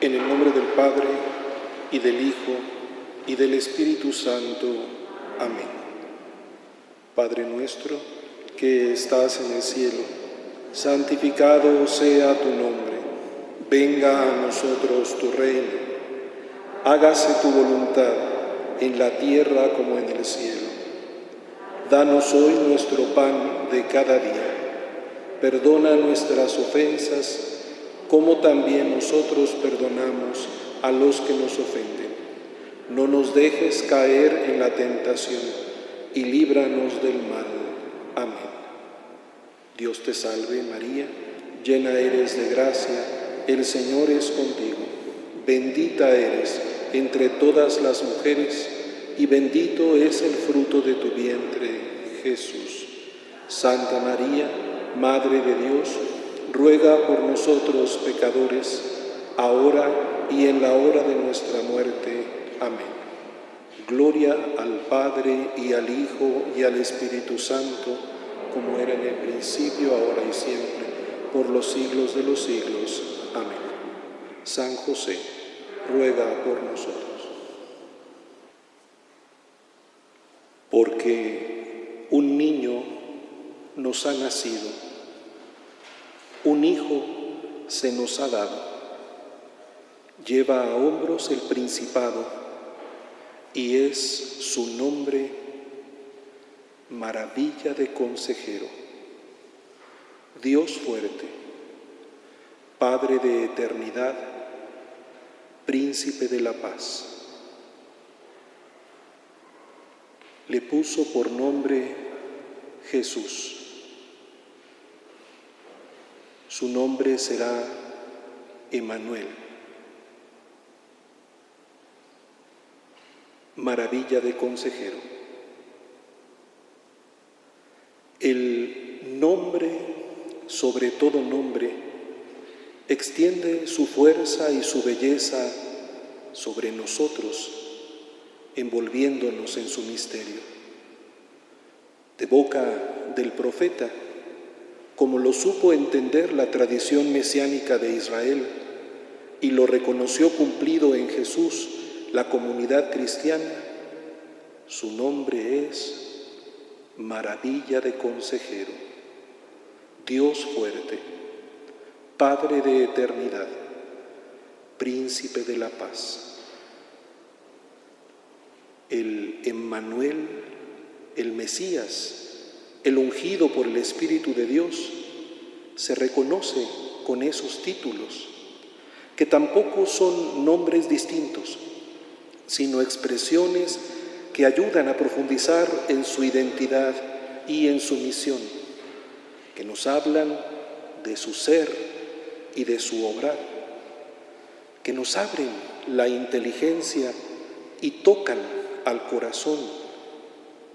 En el nombre del Padre, y del Hijo, y del Espíritu Santo. Amén. Padre nuestro, que estás en el cielo, santificado sea tu nombre. Venga a nosotros tu reino. Hágase tu voluntad, en la tierra como en el cielo. Danos hoy nuestro pan de cada día. Perdona nuestras ofensas, como también nosotros perdonamos a los que nos ofenden. No nos dejes caer en la tentación, y líbranos del mal. Amén. Dios te salve, María, llena eres de gracia, el Señor es contigo. Bendita eres entre todas las mujeres, y bendito es el fruto de tu vientre, Jesús. Santa María, Madre de Dios, ruega por nosotros pecadores, ahora y en la hora de nuestra muerte. Amén. Gloria al Padre, y al Hijo, y al Espíritu Santo, como era en el principio, ahora y siempre, por los siglos de los siglos. Amén. San José, ruega por nosotros. Porque un niño nos ha nacido, un hijo se nos ha dado, lleva a hombros el principado, y es su nombre Maravilla de Consejero, Dios fuerte, Padre de eternidad, Príncipe de la paz. Le puso por nombre Jesús. Su nombre será Emmanuel, Maravilla de Consejero. El nombre, sobre todo nombre, extiende su fuerza y su belleza sobre nosotros, envolviéndonos en su misterio. De boca del profeta, como lo supo entender la tradición mesiánica de Israel y lo reconoció cumplido en Jesús la comunidad cristiana, su nombre es Maravilla de Consejero, Dios fuerte, Padre de eternidad, Príncipe de la paz. El Emmanuel, el Mesías, el ungido por el Espíritu de Dios, se reconoce con esos títulos, que tampoco son nombres distintos, sino expresiones que ayudan a profundizar en su identidad y en su misión, que nos hablan de su ser y de su obrar, que nos abren la inteligencia y tocan al corazón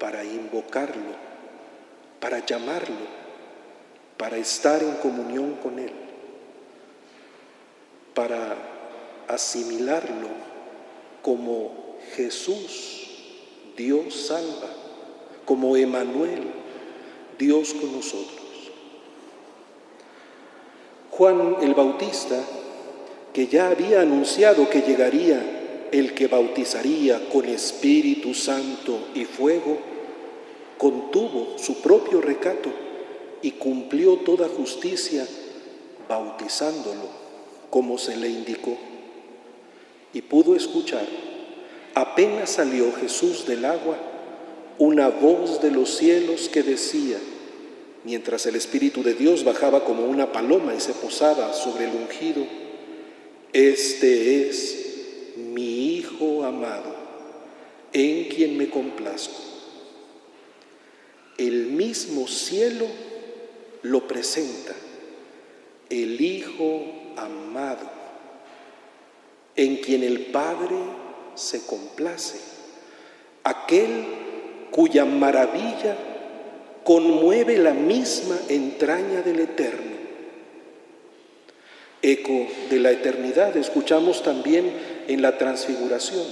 para invocarlo, para llamarlo, para estar en comunión con Él, para asimilarlo como Jesús, Dios salva, como Emmanuel, Dios con nosotros. Juan el Bautista, que ya había anunciado que llegaría el que bautizaría con Espíritu Santo y fuego, contuvo su propio recato y cumplió toda justicia bautizándolo como se le indicó. Y pudo escuchar, apenas salió Jesús del agua, una voz de los cielos que decía, mientras el Espíritu de Dios bajaba como una paloma y se posaba sobre el ungido: Este es mi Hijo amado, en quien me complazco. El mismo cielo lo presenta, el Hijo amado, en quien el Padre se complace, aquel cuya maravilla conmueve la misma entraña del Eterno. Eco de la eternidad escuchamos también en la transfiguración: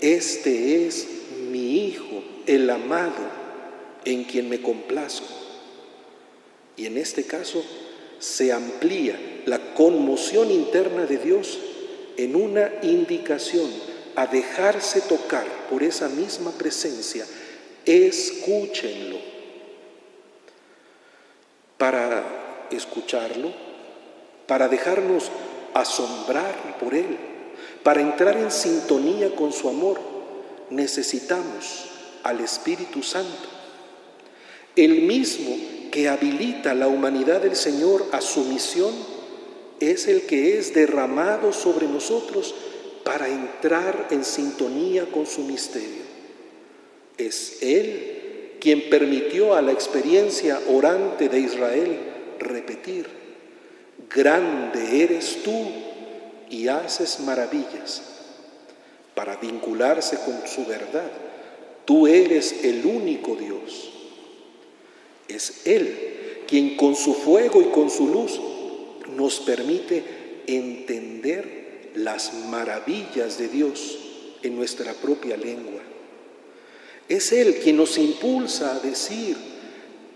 Este es mi Hijo, el amado, en quien me complazco. Y en este caso se amplía la conmoción interna de Dios en una indicación a dejarse tocar por esa misma presencia, escúchenlo. Para escucharlo, para dejarnos asombrar por Él, para entrar en sintonía con su amor, necesitamos al Espíritu Santo, el mismo que habilita a la humanidad del Señor a su misión, es el que es derramado sobre nosotros para entrar en sintonía con su misterio. Es Él quien permitió a la experiencia orante de Israel repetir: grande eres tú y haces maravillas, para vincularse con su verdad. Tú eres el único Dios. Es Él quien con su fuego y con su luz nos permite entender las maravillas de Dios en nuestra propia lengua. Es Él quien nos impulsa a decir: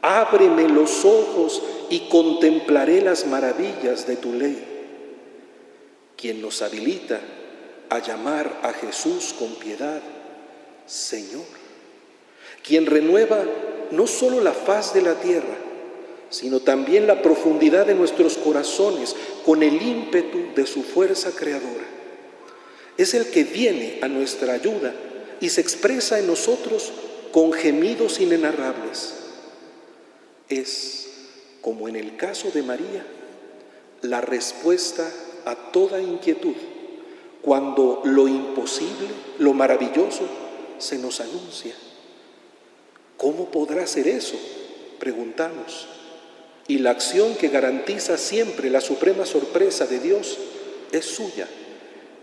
ábreme los ojos y contemplaré las maravillas de tu ley. Quien nos habilita a llamar a Jesús con piedad Señor. Quien renueva no solo la faz de la tierra, sino también la profundidad de nuestros corazones con el ímpetu de su fuerza creadora. Es el que viene a nuestra ayuda y se expresa en nosotros con gemidos inenarrables. Es, como en el caso de María, la respuesta a toda inquietud cuando lo imposible, lo maravilloso, se nos anuncia. ¿Cómo podrá ser eso?, preguntamos. Y la acción que garantiza siempre la suprema sorpresa de Dios es suya.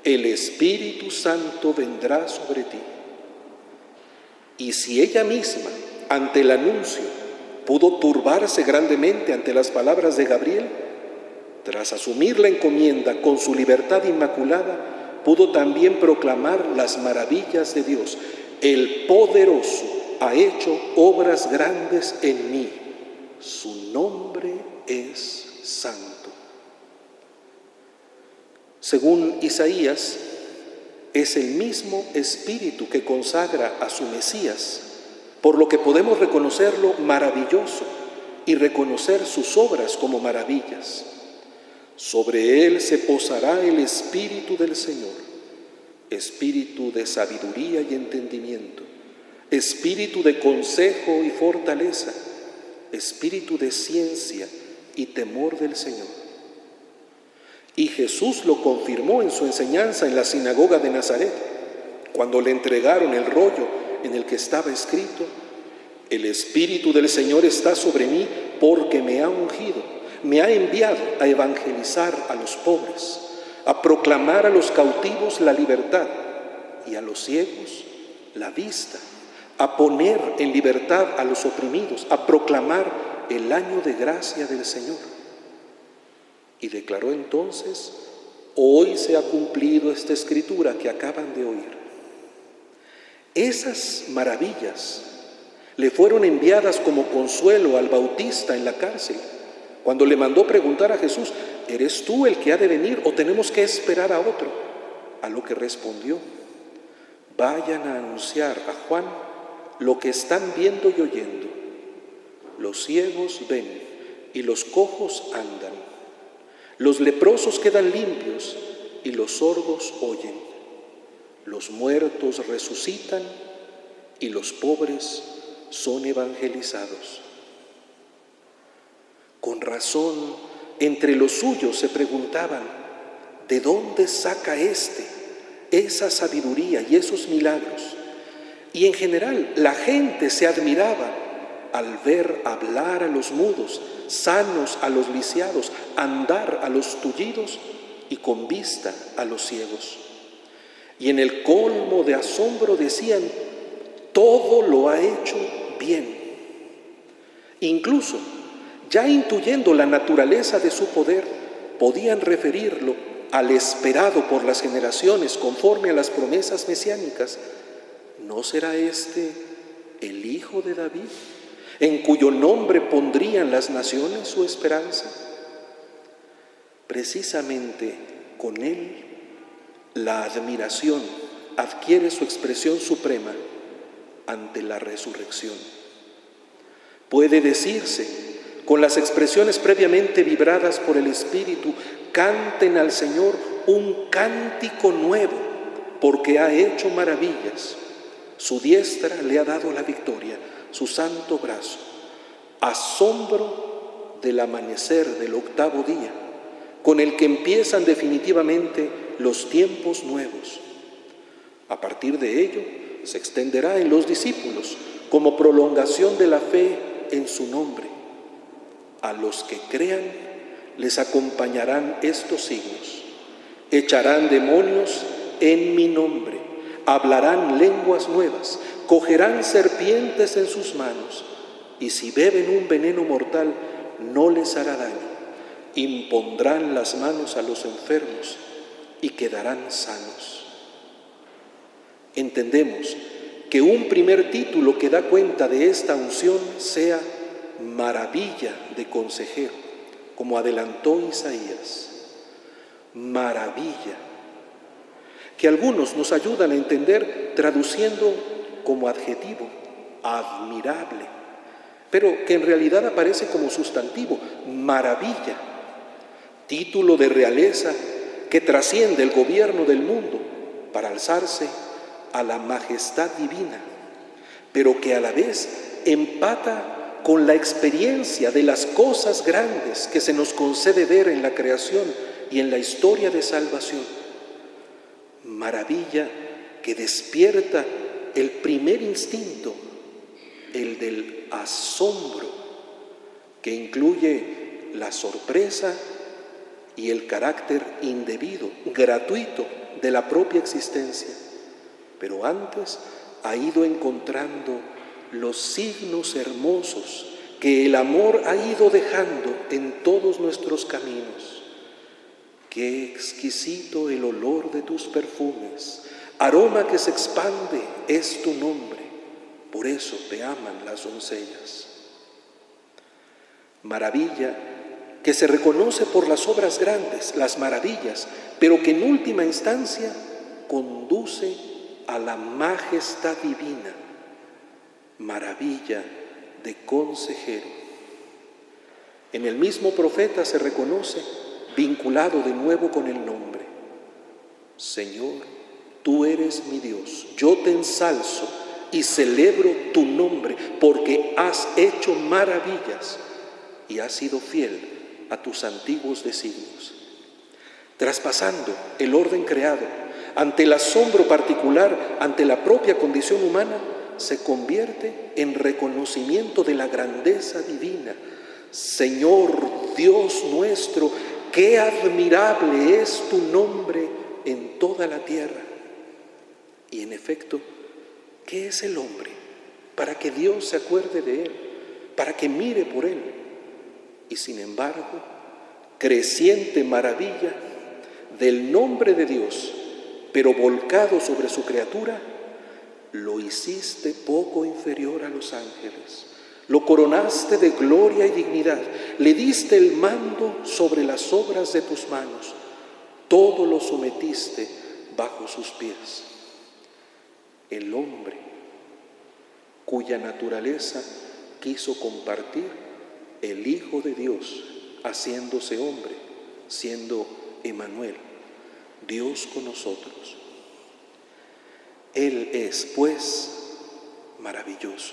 El Espíritu Santo vendrá sobre ti. Y si ella misma, ante el anuncio, pudo turbarse grandemente ante las palabras de Gabriel, tras asumir la encomienda con su libertad inmaculada, pudo también proclamar las maravillas de Dios. El poderoso ha hecho obras grandes en mí. Su nombre es santo. Según Isaías, es el mismo Espíritu que consagra a su Mesías, por lo que podemos reconocerlo maravilloso y reconocer sus obras como maravillas. Sobre él se posará el Espíritu del Señor, Espíritu de sabiduría y entendimiento, Espíritu de consejo y fortaleza, Espíritu de ciencia y temor del Señor. Y Jesús lo confirmó en su enseñanza en la sinagoga de Nazaret, cuando le entregaron el rollo en el que estaba escrito: el Espíritu del Señor está sobre mí porque me ha ungido, me ha enviado a evangelizar a los pobres, a proclamar a los cautivos la libertad y a los ciegos la vista, a poner en libertad a los oprimidos, a proclamar el año de gracia del Señor. Y declaró entonces: hoy se ha cumplido esta escritura que acaban de oír. Esas maravillas le fueron enviadas como consuelo al Bautista en la cárcel, cuando le mandó preguntar a Jesús: ¿eres tú el que ha de venir o tenemos que esperar a otro? A lo que respondió: vayan a anunciar a Juan lo que están viendo y oyendo. Los ciegos ven y los cojos andan. Los leprosos quedan limpios y los sordos oyen. Los muertos resucitan y los pobres son evangelizados. Con razón, entre los suyos se preguntaban: ¿de dónde saca esa sabiduría y esos milagros? Y en general la gente se admiraba al ver hablar a los mudos, sanos a los lisiados, andar a los tullidos y con vista a los ciegos. Y en el colmo de asombro decían: todo lo ha hecho bien. Incluso, ya intuyendo la naturaleza de su poder, podían referirlo al esperado por las generaciones conforme a las promesas mesiánicas. ¿No será este el Hijo de David, en cuyo nombre pondrían las naciones su esperanza? Precisamente con él La admiración adquiere su expresión suprema ante la resurrección. Puede decirse, con las expresiones previamente vibradas por el Espíritu, canten al Señor un cántico nuevo, porque ha hecho maravillas. Su diestra le ha dado la victoria, su santo brazo. Asombro del amanecer del octavo día, con el que empiezan definitivamente los tiempos nuevos. A partir de ello, se extenderá en los discípulos como prolongación de la fe en su nombre. A los que crean les acompañarán estos signos: echarán demonios en mi nombre, hablarán lenguas nuevas, cogerán serpientes en sus manos, y si beben un veneno mortal no les hará daño, impondrán las manos a los enfermos y quedarán sanos. Entendemos que un primer título que da cuenta de esta unción sea maravilla de consejero, como adelantó Isaías. Maravilla, que algunos nos ayudan a entender traduciendo como adjetivo, admirable, pero que en realidad aparece como sustantivo, maravilla, título de realeza que trasciende el gobierno del mundo para alzarse a la majestad divina, pero que a la vez empata con la experiencia de las cosas grandes que se nos concede ver en la creación y en la historia de salvación. Maravilla que despierta el primer instinto, el del asombro, que incluye la sorpresa y el carácter indebido, gratuito de la propia existencia, pero antes ha ido encontrando los signos hermosos que el amor ha ido dejando en todos nuestros caminos. Qué exquisito el olor de tus perfumes, aroma que se expande es tu nombre, por eso te aman las doncellas. Maravilla que se reconoce por las obras grandes, las maravillas, pero que en última instancia conduce a la majestad divina. Maravilla de consejero. En el mismo profeta se reconoce vinculado de nuevo con el nombre. Señor, tú eres mi Dios, yo te ensalzo y celebro tu nombre, porque has hecho maravillas y has sido fiel a tus antiguos designios. Traspasando el orden creado, ante el asombro particular, ante la propia condición humana, se convierte en reconocimiento de la grandeza divina. Señor Dios nuestro, qué admirable es tu nombre en toda la tierra. Y en efecto, ¿qué es el hombre para que Dios se acuerde de él, para que mire por él? Y sin embargo, creciente maravilla del nombre de Dios, pero volcado sobre su criatura, lo hiciste poco inferior a los ángeles. Lo coronaste de gloria y dignidad, le diste el mando sobre las obras de tus manos, todo lo sometiste bajo sus pies. El hombre, cuya naturaleza quiso compartir el Hijo de Dios, haciéndose hombre, siendo Emmanuel, Dios con nosotros. Él es, pues, maravilloso.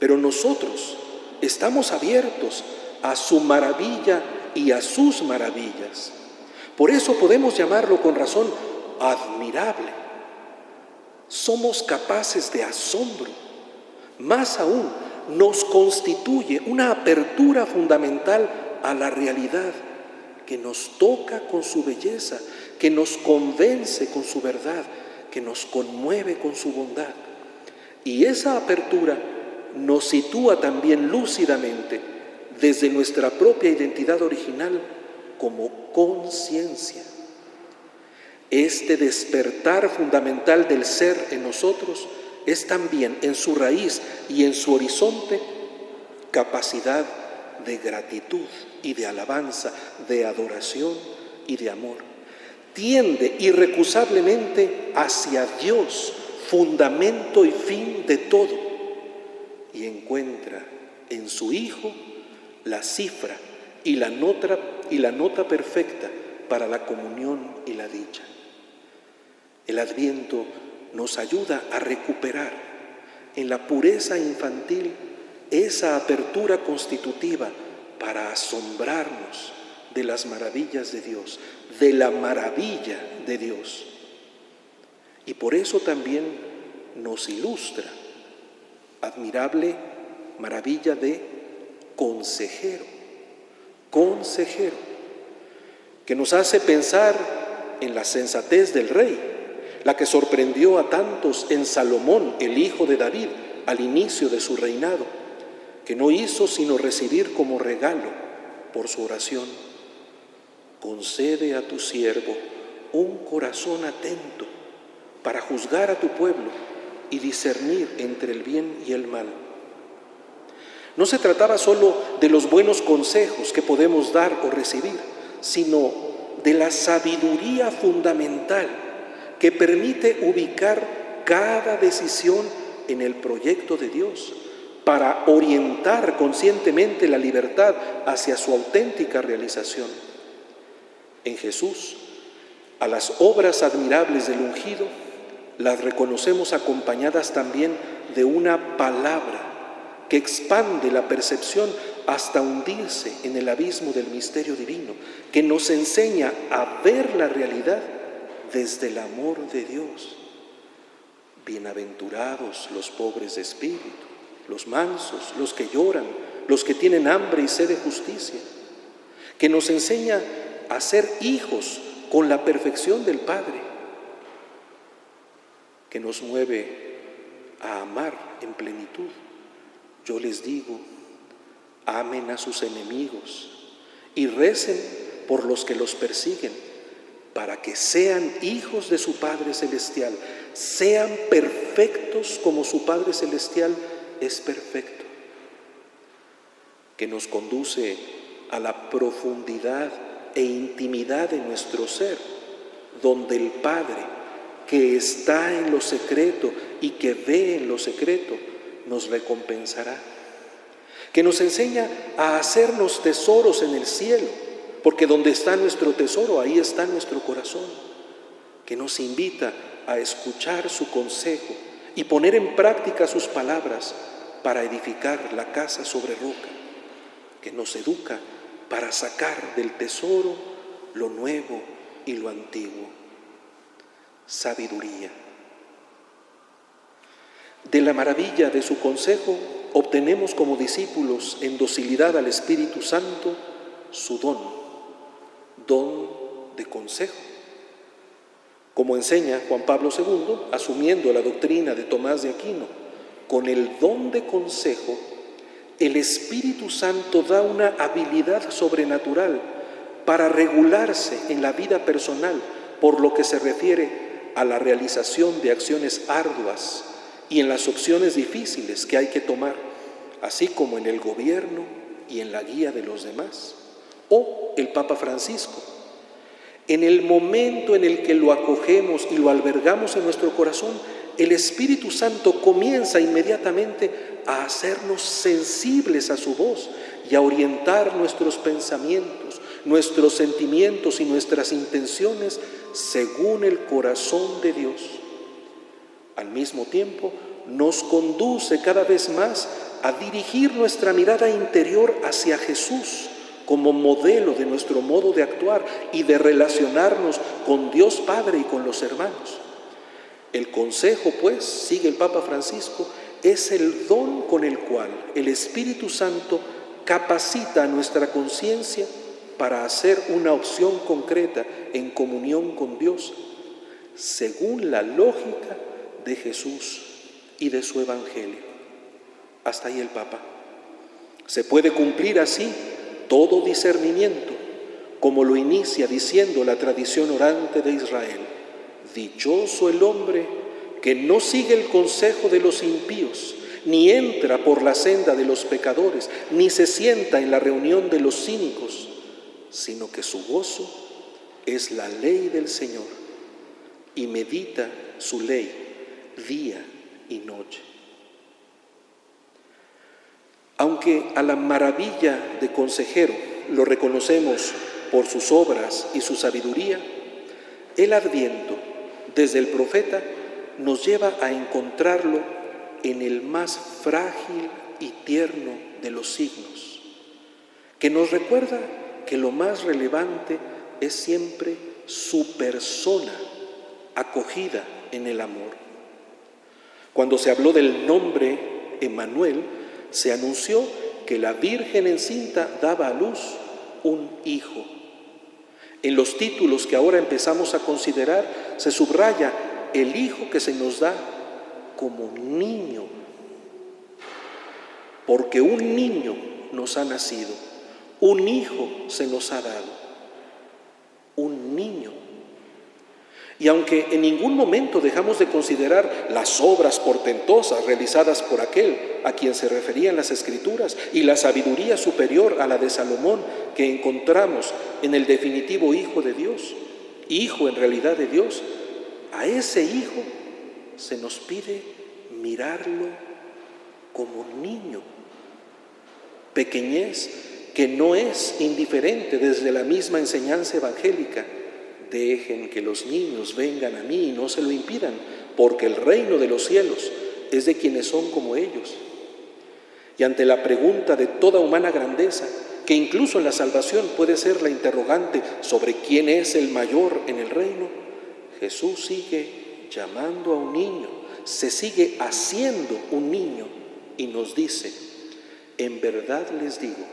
Pero nosotros estamos abiertos a su maravilla y a sus maravillas. Por eso podemos llamarlo con razón admirable. Somos capaces de asombro. Más aún, nos constituye una apertura fundamental a la realidad que nos toca con su belleza, que nos convence con su verdad, que nos conmueve con su bondad. Y esa apertura nos sitúa también lúcidamente desde nuestra propia identidad original como conciencia. Este despertar fundamental del ser en nosotros es también en su raíz y en su horizonte capacidad de gratitud y de alabanza, de adoración y de amor. tiende irrecusablemente hacia Dios, fundamento y fin de todo, y encuentra en su Hijo la cifra y la nota perfecta para la comunión y la dicha. El Adviento nos ayuda a recuperar en la pureza infantil esa apertura constitutiva para asombrarnos de las maravillas de Dios, de la maravilla de Dios. Y por eso también nos ilustra admirable maravilla de consejero, que nos hace pensar en la sensatez del rey, la que sorprendió a tantos en Salomón, el hijo de David, al inicio de su reinado, que no hizo sino recibir como regalo por su oración: concede a tu siervo un corazón atento para juzgar a tu pueblo y discernir entre el bien y el mal. No se trataba solo de los buenos consejos que podemos dar o recibir, sino de la sabiduría fundamental que permite ubicar cada decisión en el proyecto de Dios para orientar conscientemente la libertad hacia su auténtica realización. En Jesús, a las obras admirables del ungido las reconocemos acompañadas también de una palabra que expande la percepción hasta hundirse en el abismo del misterio divino, que nos enseña a ver la realidad desde el amor de Dios. Bienaventurados los pobres de espíritu, los mansos, los que lloran, los que tienen hambre y sed de justicia, que nos enseña a ser hijos con la perfección del Padre, que nos mueve a amar en plenitud. Yo les digo, amen a sus enemigos y recen por los que los persiguen, para que sean hijos de su Padre Celestial, sean perfectos como su Padre Celestial es perfecto, que nos conduce a la profundidad e intimidad de nuestro ser, donde el Padre, que está en lo secreto y que ve en lo secreto, nos recompensará, que nos enseña a hacernos tesoros en el cielo, porque donde está nuestro tesoro, ahí está nuestro corazón, que nos invita a escuchar su consejo y poner en práctica sus palabras para edificar la casa sobre roca, que nos educa para sacar del tesoro lo nuevo y lo antiguo. Sabiduría. De la maravilla de su consejo obtenemos como discípulos en docilidad al Espíritu Santo su don de consejo. Como enseña Juan Pablo II, asumiendo la doctrina de Tomás de Aquino, con el don de consejo, el Espíritu Santo da una habilidad sobrenatural para regularse en la vida personal por lo que se refiere a la realización de acciones arduas y en las opciones difíciles que hay que tomar, así como en el gobierno y en la guía de los demás. O el Papa Francisco, en el momento en el que lo acogemos y lo albergamos en nuestro corazón, el Espíritu Santo comienza inmediatamente a hacernos sensibles a su voz y a orientar nuestros pensamientos, nuestros sentimientos y nuestras intenciones según el corazón de Dios. Al mismo tiempo, nos conduce cada vez más a dirigir nuestra mirada interior hacia Jesús como modelo de nuestro modo de actuar y de relacionarnos con Dios Padre y con los hermanos. El consejo, pues, sigue el Papa Francisco, es el don con el cual el Espíritu Santo capacita a nuestra conciencia para hacer una opción concreta en comunión con Dios, según la lógica de Jesús y de su Evangelio. Hasta ahí el Papa. Se puede cumplir así todo discernimiento, como lo inicia diciendo la tradición orante de Israel: dichoso el hombre que no sigue el consejo de los impíos, ni entra por la senda de los pecadores, ni se sienta en la reunión de los cínicos, sino que su gozo es la ley del Señor y medita su ley día y noche. Aunque a la maravilla de consejero lo reconocemos por sus obras y su sabiduría, el Adviento, desde el profeta, nos lleva a encontrarlo en el más frágil y tierno de los signos, que nos recuerda que lo más relevante es siempre su persona acogida en el amor. Cuando se habló del nombre Emmanuel, se anunció que la Virgen encinta daba a luz un hijo. En los títulos que ahora empezamos a considerar se subraya el hijo que se nos da como niño, porque un niño nos ha nacido, un hijo se nos ha dado, un niño. Y aunque en ningún momento dejamos de considerar las obras portentosas realizadas por aquel a quien se referían las Escrituras y la sabiduría superior a la de Salomón que encontramos en el definitivo Hijo de Dios, Hijo en realidad de Dios, a ese Hijo se nos pide mirarlo como niño. Pequeñez que no es indiferente desde la misma enseñanza evangélica. Dejen que los niños vengan a mí y no se lo impidan, porque el reino de los cielos es de quienes son como ellos. Y ante la pregunta de toda humana grandeza, que incluso en la salvación puede ser la interrogante sobre quién es el mayor en el reino, Jesús sigue llamando a un niño, se sigue haciendo un niño y nos dice: en verdad les digo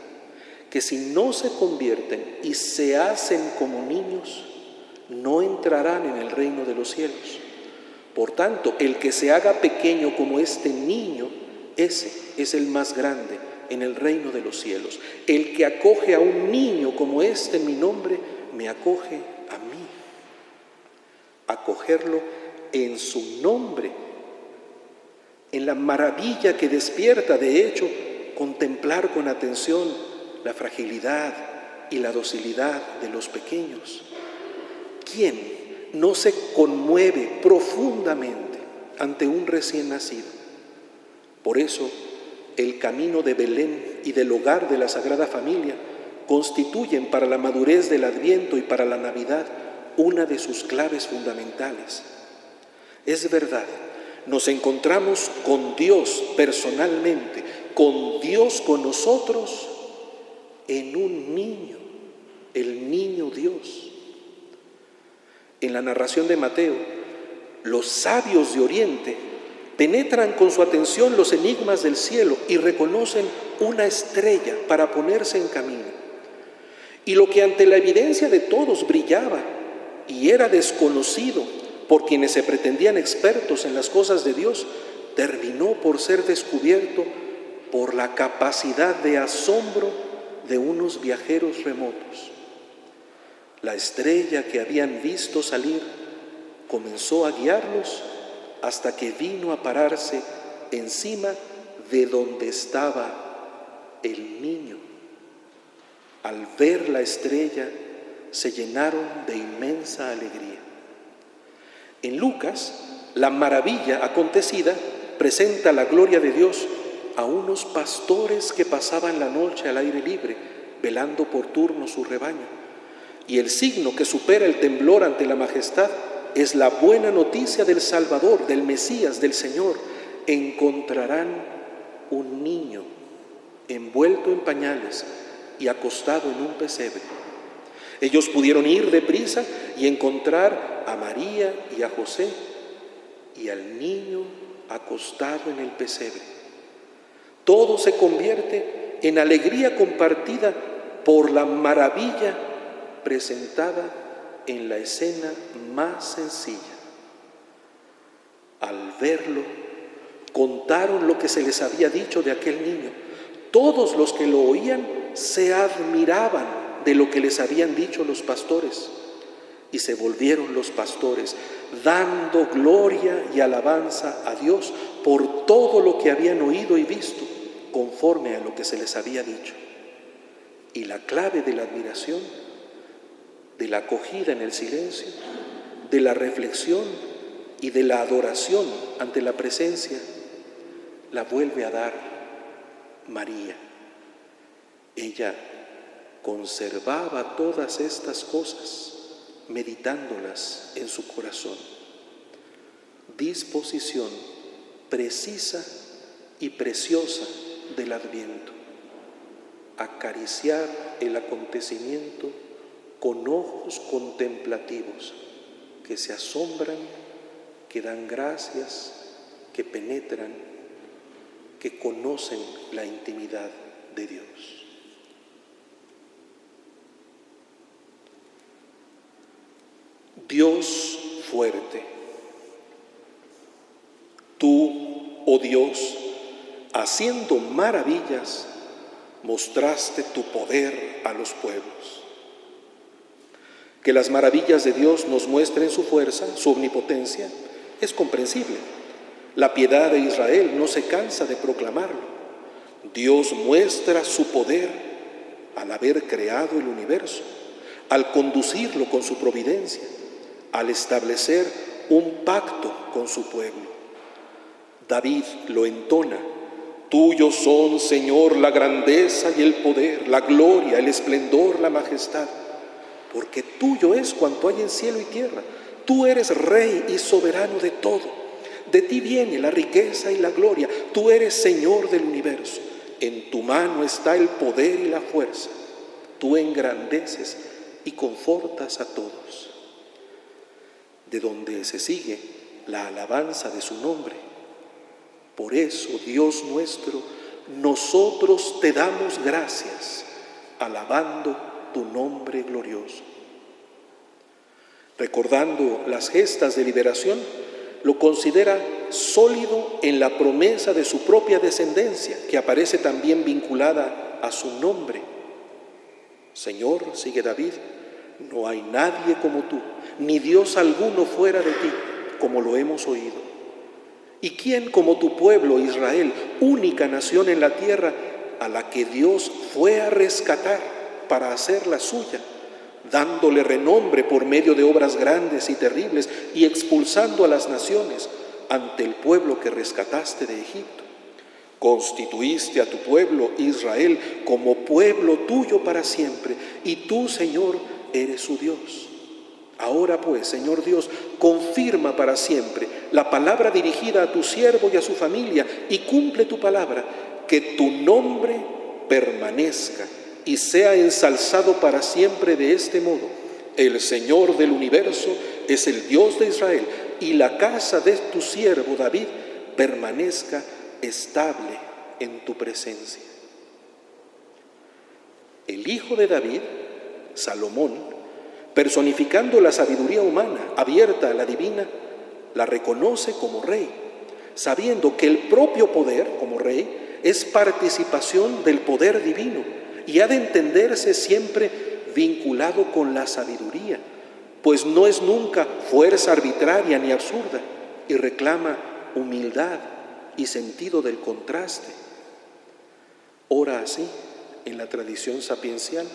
que si no se convierten y se hacen como niños, no entrarán en el reino de los cielos. Por tanto, el que se haga pequeño como este niño, ese es el más grande en el reino de los cielos. El que acoge a un niño como este en mi nombre, me acoge a mí. Acogerlo en su nombre, en la maravilla que despierta, de hecho, contemplar con atención la fragilidad y la docilidad de los pequeños. ¿Quién no se conmueve profundamente ante un recién nacido? Por eso, el camino de Belén y del hogar de la Sagrada Familia constituyen para la madurez del Adviento y para la Navidad una de sus claves fundamentales. Es verdad, nos encontramos con Dios personalmente, con Dios con nosotros, en un niño, el niño Dios. En la narración de Mateo, los sabios de Oriente penetran con su atención los enigmas del cielo y reconocen una estrella para ponerse en camino. Y lo que ante la evidencia de todos brillaba y era desconocido por quienes se pretendían expertos en las cosas de Dios, terminó por ser descubierto por la capacidad de asombro de unos viajeros remotos. La estrella que habían visto salir comenzó a guiarlos hasta que vino a pararse encima de donde estaba el niño. Al ver la estrella, se llenaron de inmensa alegría. En Lucas, la maravilla acontecida presenta la gloria de Dios a unos pastores que pasaban la noche al aire libre, velando por turno su rebaño. Y el signo que supera el temblor ante la majestad es la buena noticia del Salvador, del Mesías, del Señor. Encontrarán un niño envuelto en pañales y acostado en un pesebre. Ellos pudieron ir deprisa y encontrar a María y a José y al niño acostado en el pesebre. Todo se convierte en alegría compartida por la maravilla presentada en la escena más sencilla. Al verlo, contaron lo que se les había dicho de aquel niño. Todos los que lo oían se admiraban de lo que les habían dicho los pastores, y se volvieron los pastores dando gloria y alabanza a Dios por todo lo que habían oído y visto, conforme a lo que se les había dicho. Y la clave de la admiración de la acogida en el silencio, de la reflexión y de la adoración ante la presencia, la vuelve a dar María. Ella conservaba todas estas cosas, meditándolas en su corazón. Disposición precisa y preciosa del Adviento. Acariciar el acontecimiento con ojos contemplativos que se asombran, que dan gracias, que penetran, que conocen la intimidad de Dios. Dios fuerte, tú, oh Dios, haciendo maravillas, mostraste tu poder a los pueblos. Que las maravillas de Dios nos muestren su fuerza, su omnipotencia, es comprensible. La piedad de Israel no se cansa de proclamarlo. Dios muestra su poder al haber creado el universo, al conducirlo con su providencia, al establecer un pacto con su pueblo. David lo entona: tuyo son, Señor, la grandeza y el poder, la gloria, el esplendor, la majestad, porque tuyo es cuanto hay en cielo y tierra. Tú eres Rey y soberano de todo. De ti viene la riqueza y la gloria. Tú eres Señor del universo. En tu mano está el poder y la fuerza. Tú engrandeces y confortas a todos. De donde se sigue la alabanza de su nombre. Por eso, Dios nuestro, nosotros te damos gracias, alabando tu nombre glorioso. Recordando las gestas de liberación, lo considera sólido en la promesa de su propia descendencia, que aparece también vinculada a su nombre. Señor, sigue David, no hay nadie como tú, ni Dios alguno fuera de ti, como lo hemos oído. ¿Y quién como tu pueblo, Israel, única nación en la tierra, a la que Dios fue a rescatar para hacerla suya, dándole renombre por medio de obras grandes y terribles y expulsando a las naciones ante el pueblo que rescataste de Egipto? Constituiste a tu pueblo, Israel, como pueblo tuyo para siempre, y tú, Señor, eres su Dios. Ahora pues, Señor Dios, confirma para siempre la palabra dirigida a tu siervo y a su familia, y cumple tu palabra, que tu nombre permanezca y sea ensalzado para siempre de este modo. El Señor del universo es el Dios de Israel, y la casa de tu siervo David permanezca estable en tu presencia. El hijo de David, Salomón, personificando la sabiduría humana abierta a la divina, la reconoce como rey, sabiendo que el propio poder como rey es participación del poder divino y ha de entenderse siempre vinculado con la sabiduría, pues no es nunca fuerza arbitraria ni absurda, y reclama humildad y sentido del contraste. Ora así en la tradición sapiencial: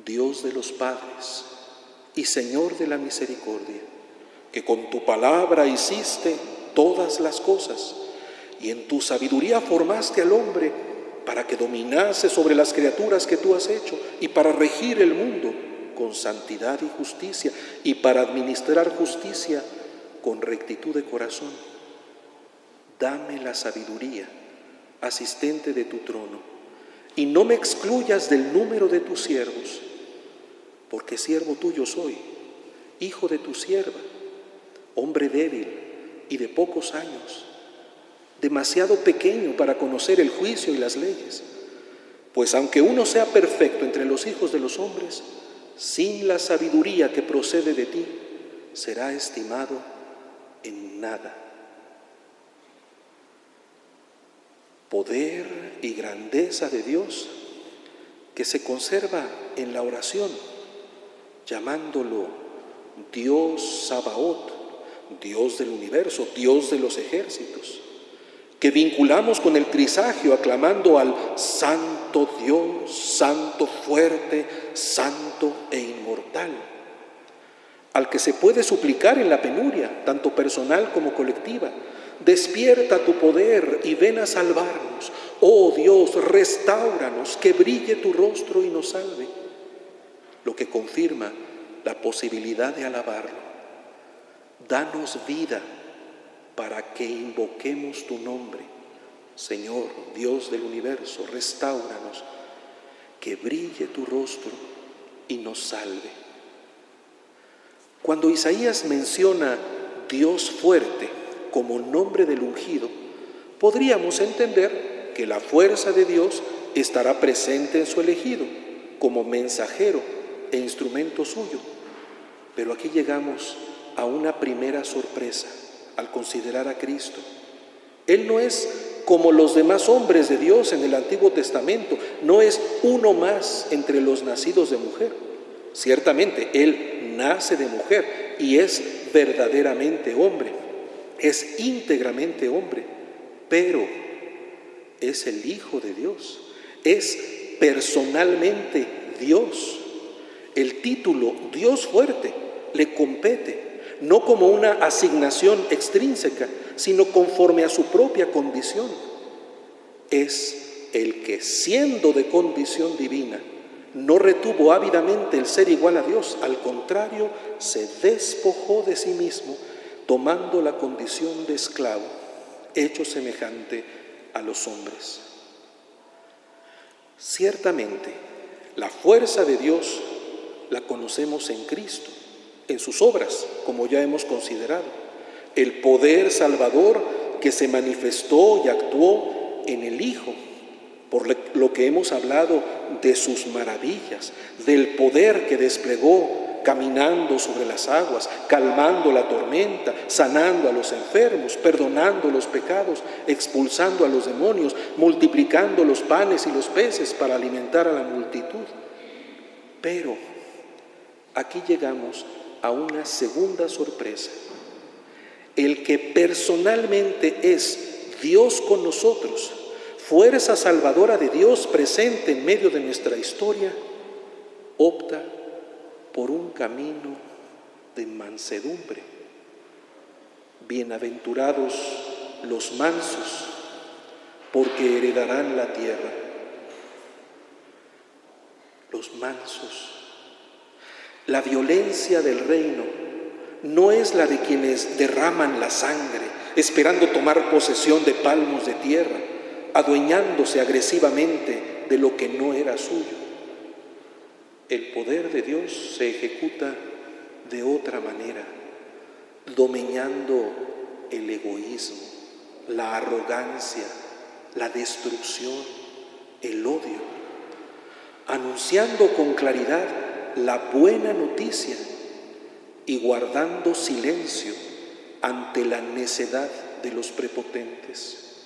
Dios de los padres y Señor de la misericordia, que con tu palabra hiciste todas las cosas y en tu sabiduría formaste al hombre para que dominase sobre las criaturas que tú has hecho y para regir el mundo con santidad y justicia y para administrar justicia con rectitud de corazón. Dame la sabiduría, asistente de tu trono, y no me excluyas del número de tus siervos, porque siervo tuyo soy, hijo de tu sierva, hombre débil y de pocos años, demasiado pequeño para conocer el juicio y las leyes. Pues aunque uno sea perfecto entre los hijos de los hombres, sin la sabiduría que procede de ti, será estimado en nada. Poder y grandeza de Dios que se conserva en la oración, llamándolo Dios Sabaoth, Dios del universo, Dios de los ejércitos, que vinculamos con el trisagio aclamando al Santo Dios, Santo fuerte, Santo e inmortal, al que se puede suplicar en la penuria, tanto personal como colectiva. Despierta tu poder y ven a salvarnos. Oh Dios, restáuranos, que brille tu rostro y nos salve. Lo que confirma la posibilidad de alabarlo. Danos vida para que invoquemos tu nombre. Señor, Dios del universo, restáuranos, que brille tu rostro y nos salve. Cuando Isaías menciona Dios fuerte como nombre del ungido, podríamos entender que la fuerza de Dios estará presente en su elegido como mensajero e instrumento suyo. Pero aquí llegamos a una primera sorpresa al considerar a Cristo. Él no es como los demás hombres de Dios en el Antiguo Testamento, no es uno más entre los nacidos de mujer. Ciertamente, Él nace de mujer y es verdaderamente hombre, es íntegramente hombre, pero es el Hijo de Dios, es personalmente Dios. El título Dios fuerte le compete, no como una asignación extrínseca, sino conforme a su propia condición. Es el que, siendo de condición divina, no retuvo ávidamente el ser igual a Dios, al contrario, se despojó de sí mismo, tomando la condición de esclavo, hecho semejante a los hombres. Ciertamente, la fuerza de Dios la conocemos en Cristo, en sus obras, como ya hemos considerado. El poder salvador que se manifestó y actuó en el Hijo, por lo que hemos hablado de sus maravillas, del poder que desplegó caminando sobre las aguas, calmando la tormenta, sanando a los enfermos, perdonando los pecados, expulsando a los demonios, multiplicando los panes y los peces para alimentar a la multitud. Pero aquí llegamos a una segunda sorpresa. El que personalmente es Dios con nosotros, fuerza salvadora de Dios presente en medio de nuestra historia, opta por un camino de mansedumbre. Bienaventurados los mansos, porque heredarán la tierra. Los mansos. La violencia del reino no es la de quienes derraman la sangre, esperando tomar posesión de palmos de tierra, adueñándose agresivamente de lo que no era suyo. El poder de Dios se ejecuta de otra manera, domeñando el egoísmo, la arrogancia, la destrucción, el odio, anunciando con claridad la buena noticia y guardando silencio ante la necedad de los prepotentes.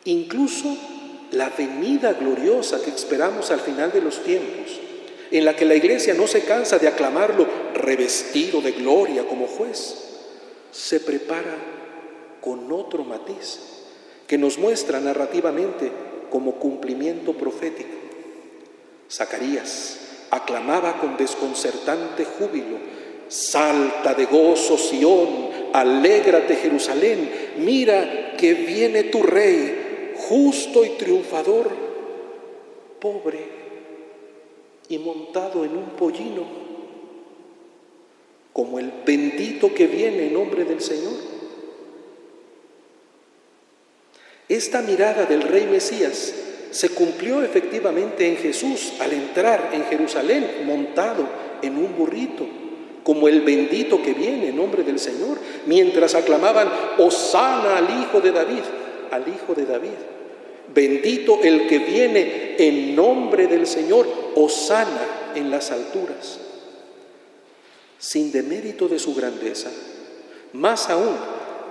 Incluso la venida gloriosa que esperamos al final de los tiempos, en la que la Iglesia no se cansa de aclamarlo revestido de gloria como juez, se prepara con otro matiz que nos muestra narrativamente como cumplimiento profético. Zacarías aclamaba con desconcertante júbilo: salta de gozo Sión, alégrate Jerusalén, mira que viene tu rey, justo y triunfador, pobre y montado en un pollino, como el bendito que viene en nombre del Señor. Esta mirada del rey Mesías se cumplió efectivamente en Jesús al entrar en Jerusalén montado en un burrito, como el bendito que viene en nombre del Señor, mientras aclamaban: Hosana al Hijo de David, al Hijo de David. Bendito el que viene en nombre del Señor, hosana en las alturas. Sin demérito de su grandeza, más aún,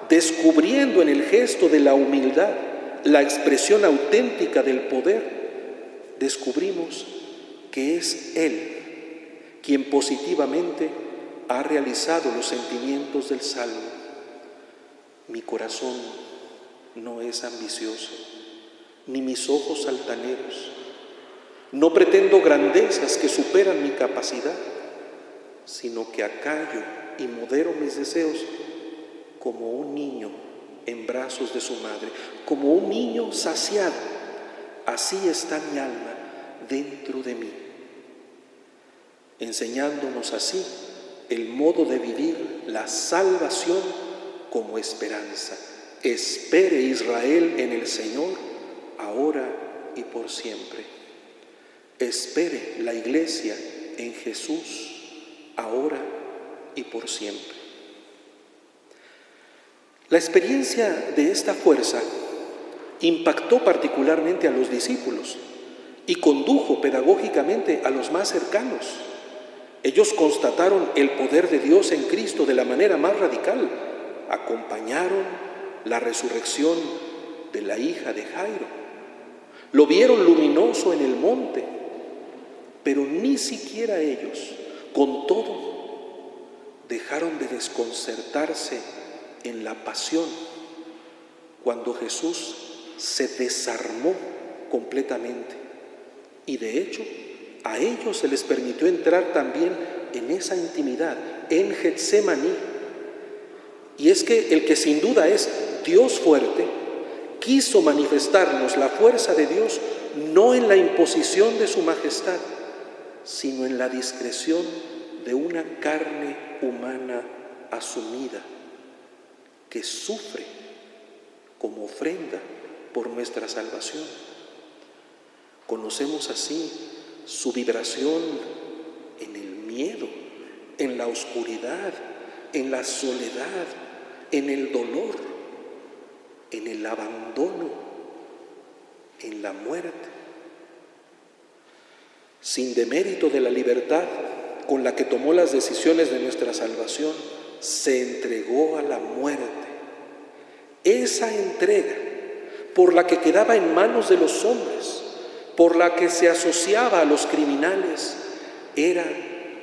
descubriendo en el gesto de la humildad la expresión auténtica del poder, descubrimos que es Él quien positivamente ha realizado los sentimientos del Salmo. Mi corazón no es ambicioso, ni mis ojos altaneros. No pretendo grandezas que superan mi capacidad, sino que acallo y modero mis deseos como un niño en brazos de su madre, como un niño saciado. Así está mi alma dentro de mí, enseñándonos así el modo de vivir la salvación como esperanza. Espere Israel en el Señor, ahora y por siempre. Espere la Iglesia en Jesús, ahora y por siempre. La experiencia de esta fuerza impactó particularmente a los discípulos y condujo pedagógicamente a los más cercanos. Ellos constataron el poder de Dios en Cristo de la manera más radical. Acompañaron la resurrección de la hija de Jairo. Lo vieron luminoso en el monte, pero ni siquiera ellos, con todo, dejaron de desconcertarse en la pasión, cuando Jesús se desarmó completamente. Y de hecho, a ellos se les permitió entrar también en esa intimidad, en Getsemaní. Y es que el que sin duda es Dios fuerte, quiso manifestarnos la fuerza de Dios no en la imposición de su majestad, sino en la discreción de una carne humana asumida, que sufre como ofrenda por nuestra salvación. Conocemos así su vibración en el miedo, en la oscuridad, en la soledad, en el dolor, en el abandono, en la muerte. Sin demérito de la libertad con la que tomó las decisiones de nuestra salvación, se entregó a la muerte. Esa entrega por la que quedaba en manos de los hombres, por la que se asociaba a los criminales, era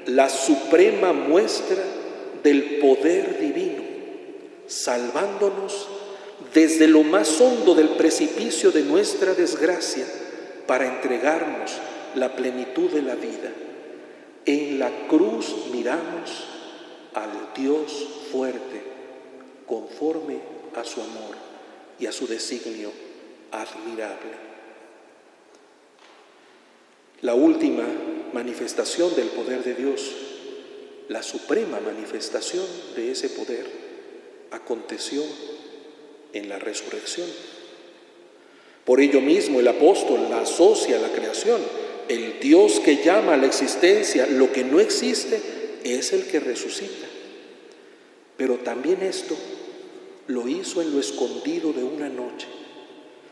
la suprema muestra del poder divino, salvándonos desde lo más hondo del precipicio de nuestra desgracia para entregarnos la plenitud de la vida. En la cruz miramos al Dios fuerte, conforme a su amor y a su designio admirable. La última manifestación del poder de Dios, la suprema manifestación de ese poder, aconteció en la resurrección. Por ello mismo el apóstol la asocia a la creación. El Dios que llama a la existencia lo que no existe es el que resucita. Pero también esto lo hizo en lo escondido de una noche,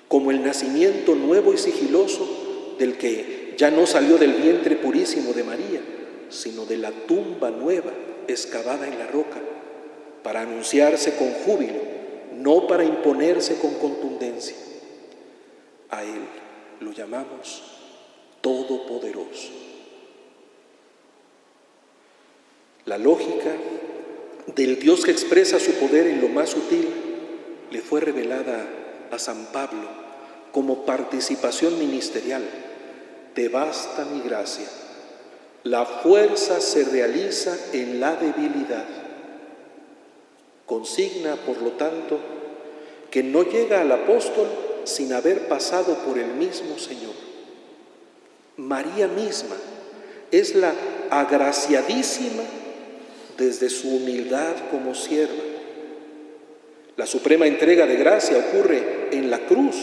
como el nacimiento nuevo y sigiloso del que ya no salió del vientre purísimo de María, sino de la tumba nueva excavada en la roca, para anunciarse con júbilo, no para imponerse con contundencia. A Él lo llamamos Todopoderoso. La lógica del Dios que expresa su poder en lo más sutil le fue revelada a San Pablo como participación ministerial. Te basta mi gracia. La fuerza se realiza en la debilidad. Consigna, por lo tanto, que no llega al apóstol sin haber pasado por el mismo Señor. María misma es la agraciadísima desde su humildad como sierva. La suprema entrega de gracia ocurre en la cruz,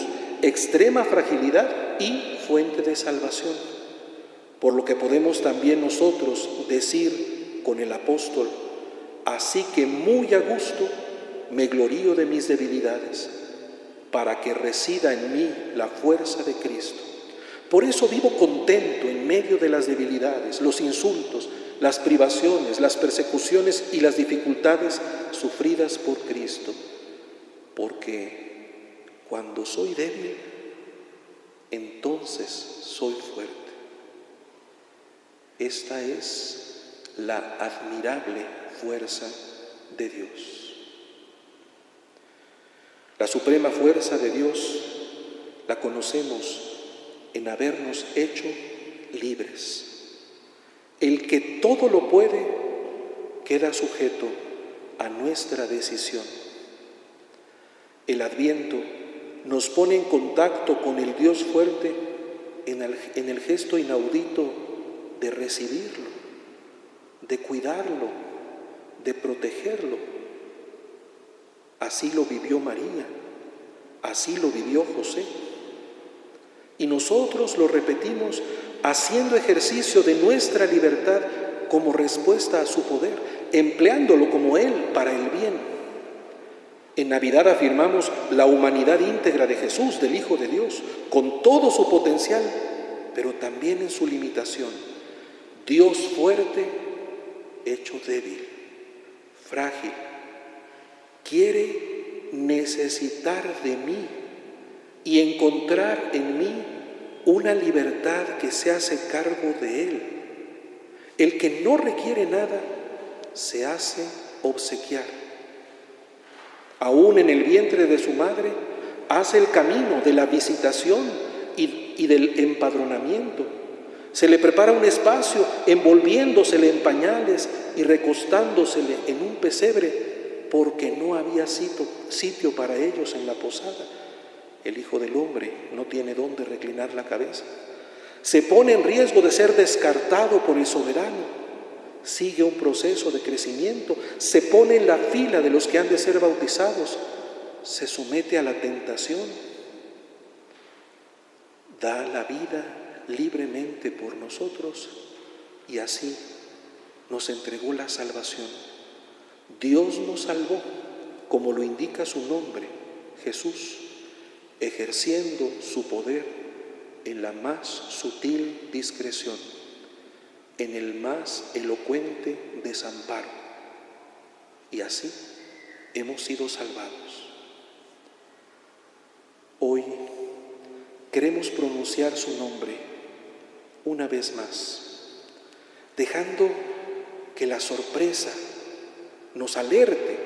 extrema fragilidad y fuente de salvación, por lo que podemos también nosotros decir con el apóstol: así que muy a gusto me glorío de mis debilidades, para que resida en mí la fuerza de Cristo. Por eso vivo contento en medio de las debilidades, los insultos, las privaciones, las persecuciones y las dificultades sufridas por Cristo, porque cuando soy débil, entonces soy fuerte. Esta es la admirable fuerza de Dios. La suprema fuerza de Dios la conocemos en habernos hecho libres. El que todo lo puede queda sujeto a nuestra decisión. El Adviento nos pone en contacto con el Dios fuerte en el gesto inaudito de recibirlo, de cuidarlo, de protegerlo. Así lo vivió María, así lo vivió José. Y nosotros lo repetimos haciendo ejercicio de nuestra libertad como respuesta a su poder, empleándolo como Él para el bien. En Navidad afirmamos la humanidad íntegra de Jesús, del Hijo de Dios, con todo su potencial, pero también en su limitación. Dios fuerte, hecho débil, frágil, quiere necesitar de mí y encontrar en mí una libertad que se hace cargo de Él. El que no requiere nada se hace obsequiar. Aún en el vientre de su madre hace el camino de la visitación y del empadronamiento. Se le prepara un espacio envolviéndosele en pañales y recostándosele en un pesebre porque no había sitio para ellos en la posada. El Hijo del Hombre no tiene dónde reclinar la cabeza. Se pone en riesgo de ser descartado por el soberano. Sigue un proceso de crecimiento. Se pone en la fila de los que han de ser bautizados. Se somete a la tentación. Da la vida libremente por nosotros y así nos entregó la salvación. Dios nos salvó, como lo indica su nombre, Jesús, ejerciendo su poder en la más sutil discreción, en el más elocuente desamparo. Y así hemos sido salvados. Hoy queremos pronunciar su nombre una vez más, dejando que la sorpresa nos alerte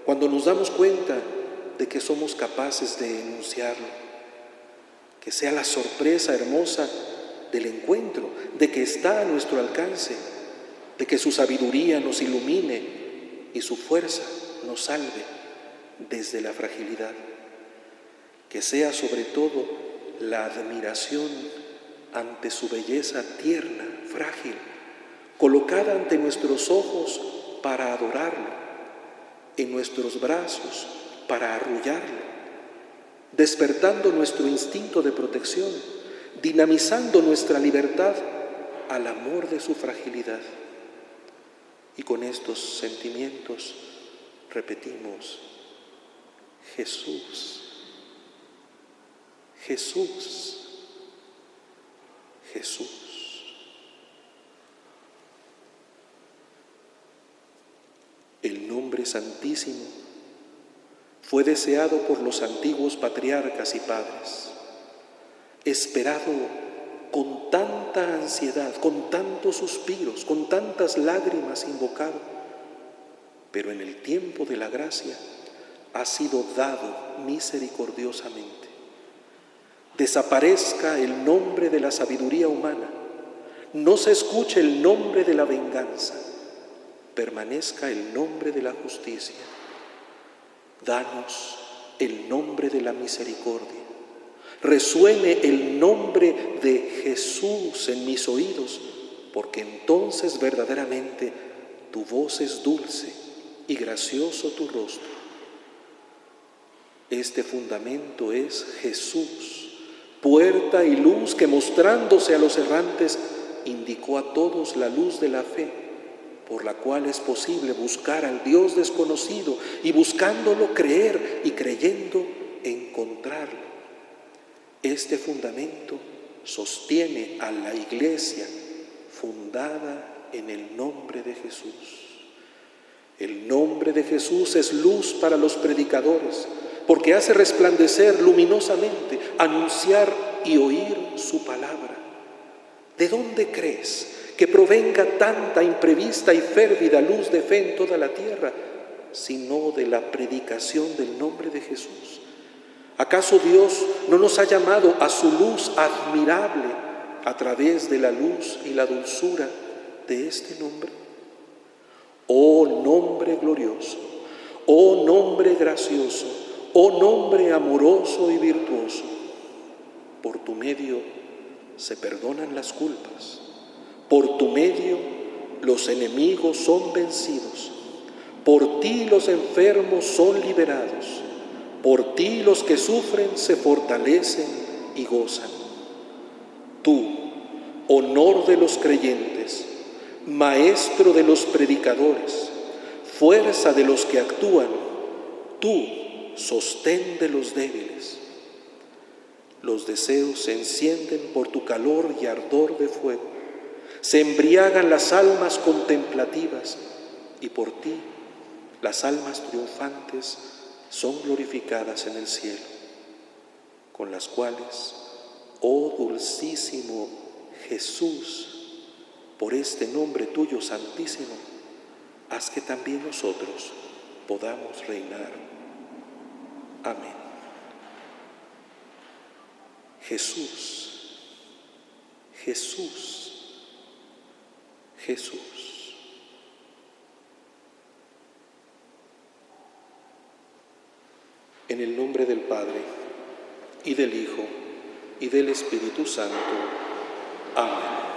cuando nos damos cuenta de que somos capaces de enunciarlo, que sea la sorpresa hermosa del encuentro, de que está a nuestro alcance, de que su sabiduría nos ilumine y su fuerza nos salve desde la fragilidad, que sea sobre todo la admiración ante su belleza tierna, frágil, colocada ante nuestros ojos para adorarlo, en nuestros brazos para arrullarlo, despertando nuestro instinto de protección, dinamizando nuestra libertad al amor de su fragilidad. Y con estos sentimientos repetimos: Jesús, Jesús, Jesús. El nombre santísimo fue deseado por los antiguos patriarcas y padres, esperado con tanta ansiedad, con tantos suspiros, con tantas lágrimas invocado, pero en el tiempo de la gracia ha sido dado misericordiosamente. Desaparezca el nombre de la sabiduría humana, no se escuche el nombre de la venganza, permanezca el nombre de la justicia. Danos el nombre de la misericordia. Resuene el nombre de Jesús en mis oídos, porque entonces verdaderamente tu voz es dulce y gracioso tu rostro. Este fundamento es Jesús, puerta y luz que mostrándose a los errantes indicó a todos la luz de la fe, por la cual es posible buscar al Dios desconocido y buscándolo creer y creyendo encontrarlo. Este fundamento sostiene a la Iglesia fundada en el nombre de Jesús. El nombre de Jesús es luz para los predicadores, porque hace resplandecer luminosamente, anunciar y oír su palabra. ¿De dónde crees que provenga tanta imprevista y férvida luz de fe en toda la tierra? sino de la predicación del nombre de Jesús. ¿Acaso Dios no nos ha llamado a su luz admirable a través de la luz y la dulzura de este nombre? Oh nombre glorioso, oh nombre gracioso, oh nombre amoroso y virtuoso, por tu medio se perdonan las culpas, por tu medio los enemigos son vencidos, por ti los enfermos son liberados, por ti los que sufren se fortalecen y gozan. Tú, honor de los creyentes, maestro de los predicadores, fuerza de los que actúan, tú, sostén de los débiles. Los deseos se encienden por tu calor y ardor de fuego, se embriagan las almas contemplativas y por ti las almas triunfantes son glorificadas en el cielo, con las cuales, oh dulcísimo Jesús, por este nombre tuyo santísimo, haz que también nosotros podamos reinar. Amén. Jesús, Jesús, Jesús. En el nombre del Padre, y del Hijo, y del Espíritu Santo. Amén.